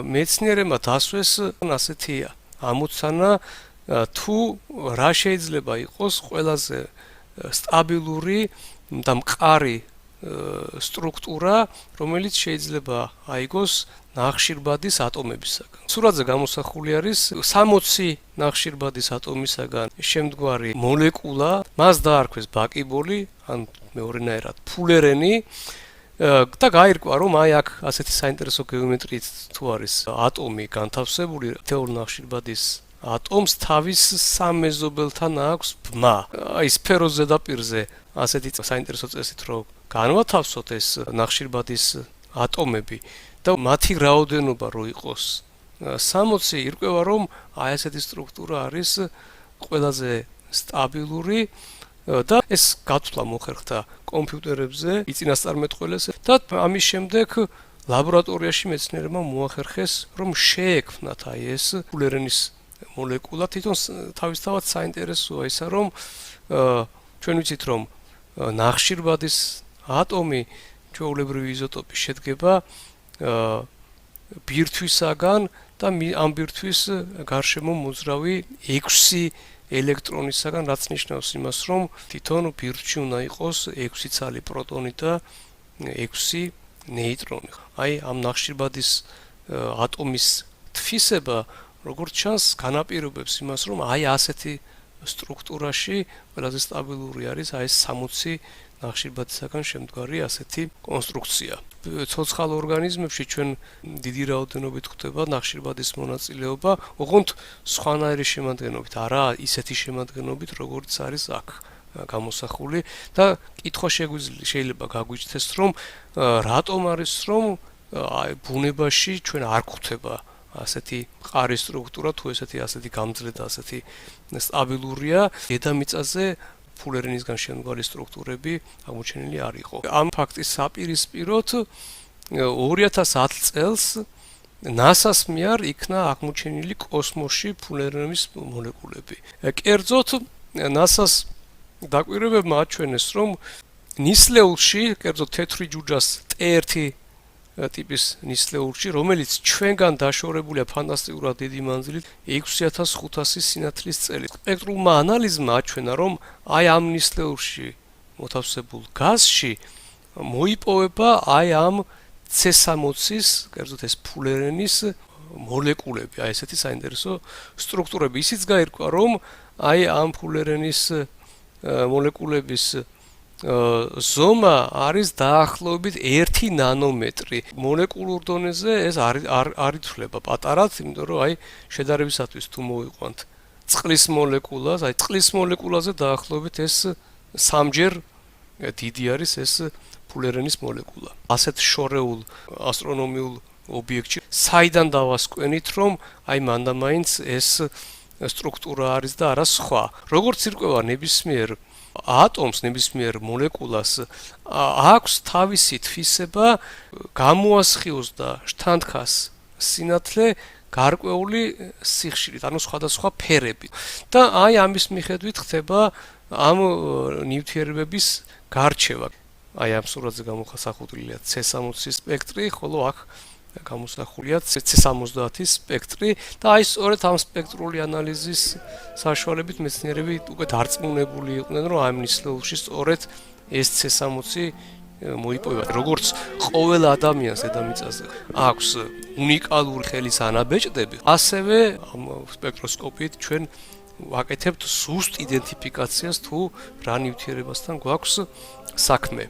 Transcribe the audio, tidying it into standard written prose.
მეცნიერებმა დასვეს ასეთი ამოცანა თუ რა შეიძლება იყოს ყველაზე სტაბილური და მყარი სტრუქტურა, რომელიც შეიძლება აიგოს ნახშირბადის ატომებისაგან. სურათზე გამოსახული არის 60 ნახშირბადის ატომისაგან შემდგარი მოლეკულა, მას დაარქვეს ბაკიბოლი, ან მეორენაირად ფულერენი და გაირკვა, რომ აი აქ ასეთი საინტერესო გეომეტრიით თუ არის ატომი განთავსებული, თეორ ნახშირბადის ატომს თავის სამეზობელთან აქვს ბმა. აი სფეროს ზედაპირზე ასეთი საინტერესო წესით რომ განვათავსოთ ეს ნახშირბადის ატომები და მათი რაოდენობა რო იყოს 60, ირკვევა რომ აი ასეთი სტრუქტურა არის ყველაზე სტაბილური და ეს გათვლა მოხერხდა კომპიუტერებზე, იწინასწარმეტყველეს და ამის შემდეგ ლაბორატორიაში მეცნიერებმა მოახერხეს რომ შეექმნათ აი ეს ფულერენის მოლეკულა. თვითონ თავისთავად საინტერესოა ისა რომ ჩვენ ვიცით რომ ნახშირბადის ატომი ჩვეულებრივი იზოტოპი შედგება ბირთვისაგან და ამ ბირთვის გარშემო მოძრავი 6 ელექტრონისაგან, რაც ნიშნავს იმას, რომ თვითონ ბირთვში უნდა იყოს 6 ცალი პროტონი და 6 ნეიტრონი. აი ამ ნახშირბადის ატომის თვისება როგორც ჩანს განაპირობებს იმას, რომ აი ასეთი სტრუქტურაში ყველაზე სტაბილური არის აი ეს 60 ნახშირბადისაგან შემდგარი ასეთი კონსტრუქცია. ცოცხალ ორგანიზმებში ჩვენ დიდი რაოდენობით ხდება ნახშირბადის მონაწილეობა, ოღონდ სხვანაირი შემადგენლობით, არა ისეთი შემადგენლობით, როგორც არის აქ გამოსახული და კითხვა შეიძლება გაგვიჩნდეს, რომ რატომ არის რომ ბუნებაში ჩვენ არ გვხვდება ასეთი მყარი სტრუქტურა, თუ ასეთი გამძლე და ასეთი სტაბილურია, დედამიწაზე ფულერენისგან შემდგარი სტრუქტურები აღმოჩენილი არ იყო. ამ ფაქტის საპირისპიროდ 2010 წელს NASA-ს მიერ იქნა აღმოჩენილი კოსმოსში ფულერენის მოლეკულები. კერძოდ NASA-ს დაკვირვებებმა აჩვენეს, რომ ნისლეულში, კერძოდ თეთრი ჯუჯას T1 ტიპის ნისლეულში, რომელიც ჩვენგან დაშორებულია ფანტასტიკურად დიდი მანძილით 6500 სინათლის წელით. სპექტრულმა ანალიზმა აჩვენა, რომ აი ამ ნისლეულში მოთავსებულ გაზში მოიპოვება აი ამ C60-ის, კერძოდ ეს ფულერენის მოლეკულები, აი ესეთი საინტერესო სტრუქტურები. ისიც გაირკვა, რომ აი ამ ფულერენის მოლეკულების ზომა არის დაახლოებით 1 ნანომეტრი. მოლეკულურ დონეზე ეს არ ითვლება პატარად, იმიტომ რომ აი შედარებისათვის თუ მოვიყვანთ წყლის მოლეკულას, აი წყლის მოლეკულაზე დაახლოებით ეს 3-ჯერ დიდი არის ეს ფულერენის მოლეკულა. ასეთ შორეულ ასტრონომიულ ობიექტში საიდან დავასკვენით, რომ აი მანდამაინც ეს სტრუქტურა არის და არა სხვა. როგორც ირკვევა ნებისმიერ ატომს, ნებისმიერ მოლეკულას აქვს თავისი თვისება გამოასხიოს და შთანთქას სინათლე გარკვეული სიხშირით, ანუ სხვადასხვა ფერებით. და აი ამის მიხედვით ხდება ამ ნივთიერებების გარჩევა. აი ამ სურათზე გამოსახულია C60-ის სპექტრი, ხოლო აქ გამოსახულია C70-ის სპექტრი და აი სწორედ ამ სპექტრული ანალიზის საშუალებით მეცნიერები უკვე დარწმუნებული იყვნენ, რომ ამ ნისლეულში სწორედ ეს C60 მოიპოვება. როგორც ყოველ ადამიანს დედამიწაზე აქვს უნიკალური ხელის ანაბეჭდები, ასევე ამ სპექტროსკოპით ჩვენ ვაკეთებთ ზუსტ იდენტიფიკაციას თუ რა ნივთიერებასთან გვაქვს საქმე.